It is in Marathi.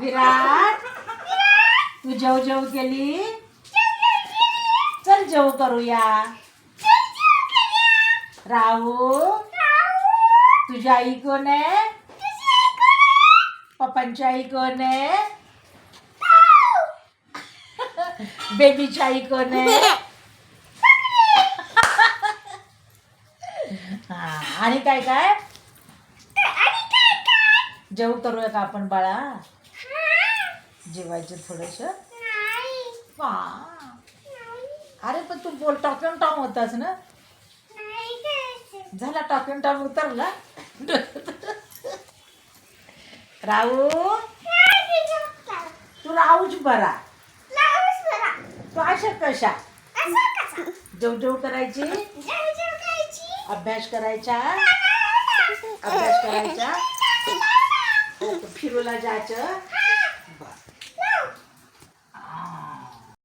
विराट तू जेव जेव केली. चल जेव करूया. राहू तुझी आई कोण आहे? पप्पांची आई कोण आहे? बेबीची आई कोण आहे? हा आणि काय काय जेव करूया का आपण बाळा? जेवायचं थोडस. अरे पण तू बोल टॉकिंग टॉम होतास ना. झाला टॉकिंग टॉम उतरला. राहू तू राहूच बरा. तू अशा कशा जेव जेव करायची. अभ्यास करायचा. अभ्यास करायचा. फिरूला जायचं.